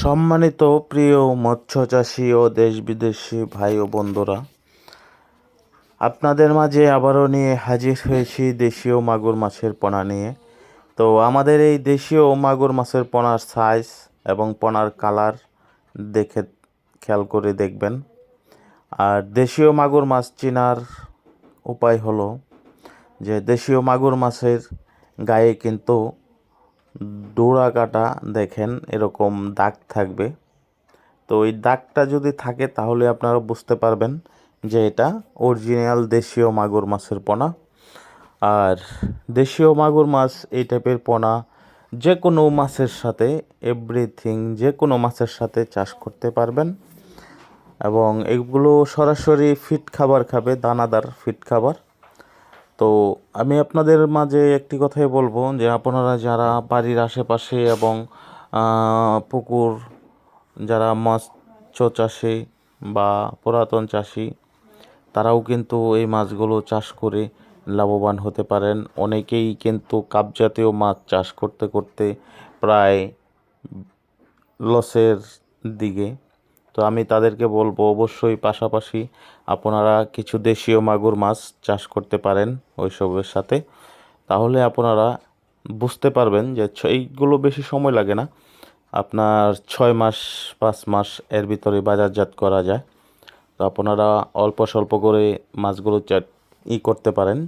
সম্মানিত প্রিয় মৎস্য চাষী ও দেশ বিদেশি ভাই ও বন্ধুরা, আপনাদের মাঝে আবারও নিয়ে হাজির হয়েছি দেশীয় মাগুর মাছের পোনা নিয়ে। তো আমাদের এই দেশীয় মাগুর মাছের পোনার সাইজ এবং পোনার কালার দেখে খেয়াল করে দেখবেন। আর দেশীয় মাগুর মাছ চেনার উপায় হলো যে দেশীয় মাগুর মাছের গায়ে কিন্তু ডোরা কাটা দেখেন এরকম দাগ থাকবে। তো ওই দাগটা যদি থাকে তাহলে আপনারা বুঝতে পারবেন যে এটা অরিজিনাল দেশীয় মাগুর মাছের পোনা। আর দেশীয় মাগুর মাছ এই টাইপের পোনা যে কোনো মাছের সাথে যে কোনো মাছের সাথে চাষ করতে পারবেন এবং এগুলো সরাসরি ফিড খাবার খাবে, দানাদার ফিড খাবার। তো আমি আপনাদের মাঝে একটি কথাই বলবো যে আপনারা যারা বাড়ির আশেপাশে এবং পুকুর, যারা মৎস্য চাষি বা পুরাতন চাষি, তারাও কিন্তু এই মাছগুলো চাষ করে লাভবান হতে পারেন। অনেকেই কিন্তু কাপ জাতীয় মাছ চাষ করতে করতে প্রায় লসের দিকে। তো আমি তাদেরকে বলবো অবশ্যই পাশাপাশি আপনারা কিছু দেশীয় মাগুর মাছ চাষ করতে পারেন ওইসবের সাথে। তাহলে আপনারা বুঝতে পারবেন যে এইগুলো বেশি সময় লাগে না, আপনার 6 মাস 5 মাস এর ভিতরে বাজারজাত করা যায়। তো আপনারা অল্প স্বল্প করে মাছগুলো করতে পারেন,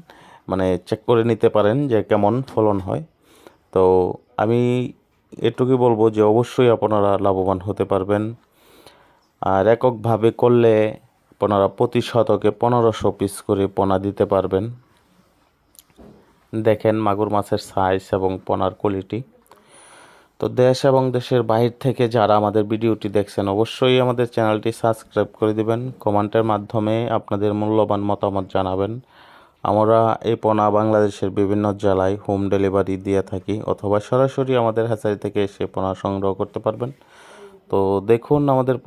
মানে চেক করে নিতে পারেন যে কেমন ফলন হয়। তো আমি এটুকুই বলবো যে অবশ্যই আপনারা লাভবান হতে পারবেন। আর এককভাবে করলে আপনারা প্রতি শতকে 1500 পিস করে পোনা দিতে পারবেন। দেখেন মাগুর মাছের সাইজ এবং পোনার কোয়ালিটি। তো দেশ এবং দেশের বাইরে থেকে যারা আমাদের ভিডিওটি দেখছেন অবশ্যই আমাদের চ্যানেলটি সাবস্ক্রাইব করে দিবেন। কমেন্টের মাধ্যমে আপনাদের মূল্যবান মতামত জানাবেন। আমরা এই পোনা বাংলাদেশের বিভিন্ন জেলায় হোম ডেলিভারি দিয়ে থাকি, অথবা সরাসরি আমাদের হ্যাচারি থেকে এসে পোনা সংগ্রহ করতে পারবেন। তো দেখুন আমাদের